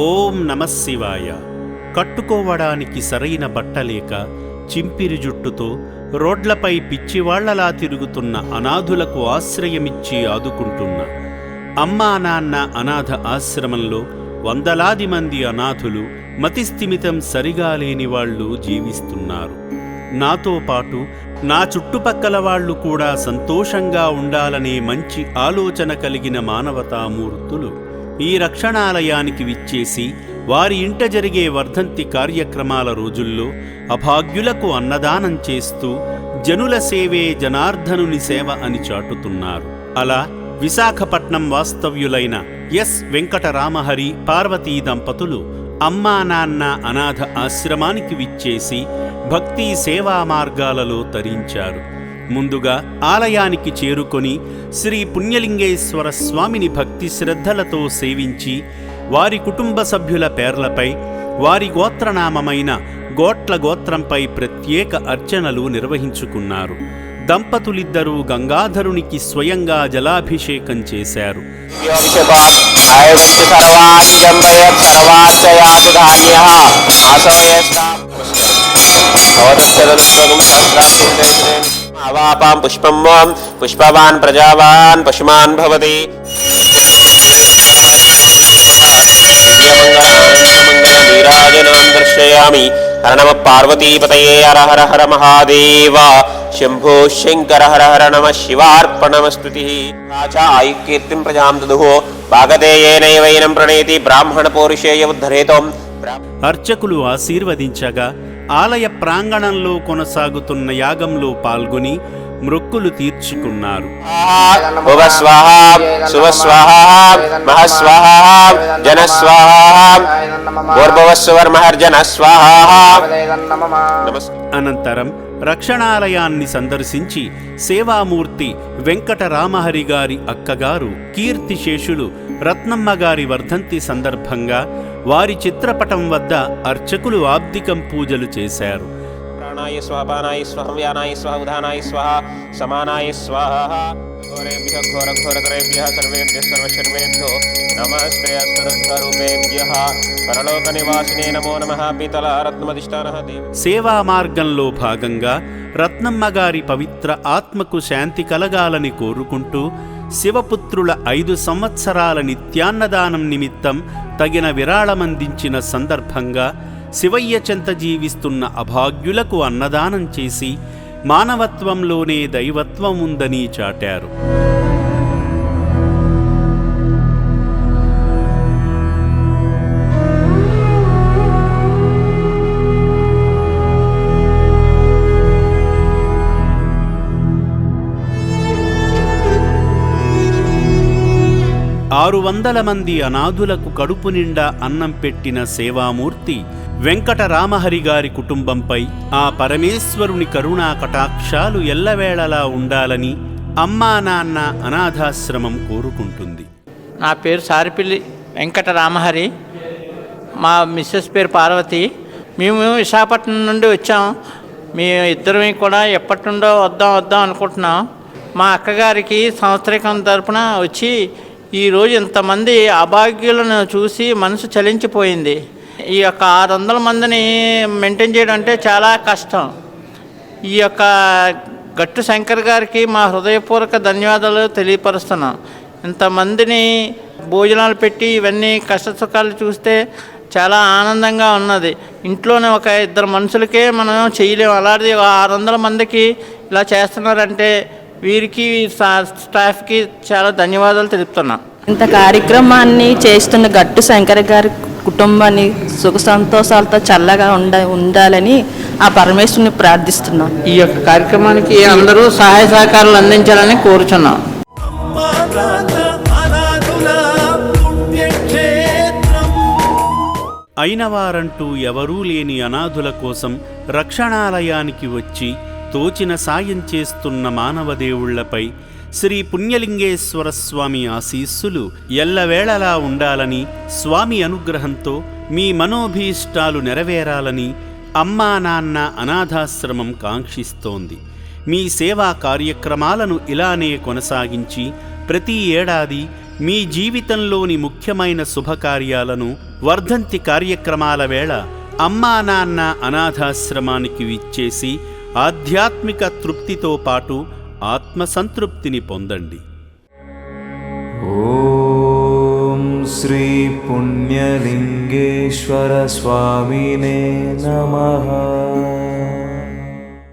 ఓం నమఃశివాయ. కట్టుకోవడానికి సరైన బట్టలేక చింపిరి జుట్టుతో రోడ్లపై పిచ్చివాళ్లలా తిరుగుతున్న అనాథులకు ఆశ్రయమిచ్చి ఆదుకుంటున్న అమ్మా నాన్న అనాథ ఆశ్రమంలో వందలాది మంది అనాథులు మతిస్థిమితం సరిగా లేని వాళ్ళు జీవిస్తున్నారు. నాతో పాటు నా చుట్టుపక్కల వాళ్ళు కూడా సంతోషంగా ఉండాలనే మంచి ఆలోచన కలిగిన మానవతామూర్తులు ఈ రక్షణాలయానికి విచ్చేసి వారి ఇంట జరిగే వర్ధంతి కార్యక్రమాల రోజుల్లో అభాగ్యులకు అన్నదానం చేస్తూ జనుల సేవే జనార్దనుని సేవ అని చాటుతున్నారు. అలా విశాఖపట్నం వాస్తవ్యులైన ఎస్ వెంకటరామహరి పార్వతీ దంపతులు అమ్మా నాన్న అనాథ ఆశ్రమానికి విచ్చేసి భక్తి సేవా మార్గాలలో తరించారు. ముందుగా ఆలయానికి చేరుకొని శ్రీ పుణ్యలింగేశ్వర స్వామిని భక్తి శ్రద్ధలతో సేవించి వారి కుటుంబ సభ్యుల పేర్లపై వారి గోత్రనామమైన గోట్ల గోత్రంపై ప్రత్యేక అర్చనలు నిర్వహించుకున్నారు. దంపతులిద్దరూ గంగాధరునికి స్వయంగా జలాభిషేకం చేశారు. అవాపాం పుష్పం వాం పుష్పవాన్ ప్రజావాన్ పశుమాన్ భవతి. నీరాజనాం దర్శయామి. హర నమ పార్వతీపతయే హర హర హర మహాదేవ. శంభో శంకర హర హర నమ శివార్పణమస్తుతి. ఆయుకీర్తిం ప్రజాం దదుః భాగదేయేనైవైనం ప్రణేతి బ్రాహ్మణ పౌరుషేయ ఉద్ధరేతం. అర్చకులు ఆశీర్వదించగా ఆలయ ప్రాంగణంలో కొనసాగుతున్న యాగంలో పాల్గొని మృక్కులు తీర్చుకున్నారు. అనంతరం రక్షణాలయాన్ని సందర్శించి సేవామూర్తి వెంకటరామహరి గారి అక్కగారు కీర్తిశేషులు రత్నమ్మ గారి వర్ధంతి సందర్భంగా వారి చిత్రపటం వద్ద అర్చకులు ఆబ్దికం పూజలు చేశారు. ప్రాణాయ స్వాహ, పానాయ స్వాహ, వ్యానాయ స్వాహ, ఉదానాయ స్వాహ, సమానాయ స్వాహ. ఘోరేభ్యః ఘోరఘోరతరేభ్యః సర్వేభ్యః సర్వశర్వేభ్యో నమస్తే అస్మద్స్వరూపేభ్యః. పరలోక నివాసినే నమో నమః. పీతల రత్నమధిష్ఠానః దేవ. సేవా మార్గంలో భాగంగా రత్నమ్మ గారి పవిత్ర ఆత్మకు శాంతి కలగాలని కోరుకుంటూ శివపుత్రుల 5 సంవత్సరాల నిత్యాన్నదానం నిమిత్తం తగిన విరాళమందించిన సందర్భంగా శివయ్య చెంత జీవిస్తున్న అభాగ్యులకు అన్నదానం చేసి మానవత్వంలోనే దైవత్వం ఉందని చాటారు. ఆరు 600 మంది అనాథులకు కడుపు నిండా అన్నం పెట్టిన సేవామూర్తి వెంకటరామహరి గారి కుటుంబంపై ఆ పరమేశ్వరుని కరుణా కటాక్షాలు ఎల్లవేళలా ఉండాలని అమ్మా నాన్న అనాథాశ్రమం కోరుకుంటుంది. నా పేరు సారిపిల్లి వెంకటరామహరి, మా మిస్సెస్ పేరు పార్వతి. మేము విశాఖపట్నం నుండి వచ్చాం. మేము ఇద్దరమే కూడా ఎప్పటి నుండో వద్దాం అనుకుంటున్నాం. మా అక్కగారికి సంవత్సరికం తరపున వచ్చి ఈరోజు ఇంతమంది అభాగ్యులను చూసి మనసు చలించిపోయింది. ఈ యొక్క 600 మందిని మెయింటైన్ చేయడం అంటే చాలా కష్టం. ఈ యొక్క గట్టు శంకర్ గారికి మా హృదయపూర్వక ధన్యవాదాలు తెలియపరుస్తున్నాం. ఇంతమందిని భోజనాలు పెట్టి ఇవన్నీ కష్టసుఖాలు చూస్తే చాలా ఆనందంగా ఉన్నది. ఇంట్లోనే ఒక 2 మనుషులకే మనం చేయలేము, అలాంటిది 600 మందికి ఇలా చేస్తున్నారంటే వీరికి స్టాఫ్కి చాలా ధన్యవాదాలు తెలుపుతున్నాం. ఇంత కార్యక్రమాన్ని చేస్తున్న గట్టు శంకర్ గారి కుటుంబాన్ని సుఖ సంతోషాలతో చల్లగా ఉండాలని ఆ పరమేశ్వరుని ప్రార్థిస్తున్నాం. ఈ యొక్క కార్యక్రమానికి అందరూ సహాయ సహకారాలు అందించాలని కోరుచున్నాం. అయినవారంటూ ఎవరూ లేని అనాథుల కోసం రక్షణాలయానికి వచ్చి తోచిన సాయం చేస్తున్న మానవదేవుళ్లపై శ్రీ పుణ్యలింగేశ్వర స్వామి ఆశీస్సులు ఎల్లవేళలా ఉండాలని, స్వామి అనుగ్రహంతో మీ మనోభీష్టాలు నెరవేరాలని అమ్మా నాన్న అనాథాశ్రమం కాంక్షిస్తోంది. మీ సేవా కార్యక్రమాలను ఇలానే కొనసాగించి ప్రతి ఏడాది మీ జీవితంలోని ముఖ్యమైన శుభకార్యాలను, వర్ధంతి కార్యక్రమాల వేళ అమ్మా నాన్న అనాథాశ్రమానికి విచ్చేసి ఆధ్యాత్మిక తృప్తితో పాటు ఆత్మసంతృప్తిని పొందండి. ఓం శ్రీ పుణ్యలింగేశ్వర స్వామినే నమః.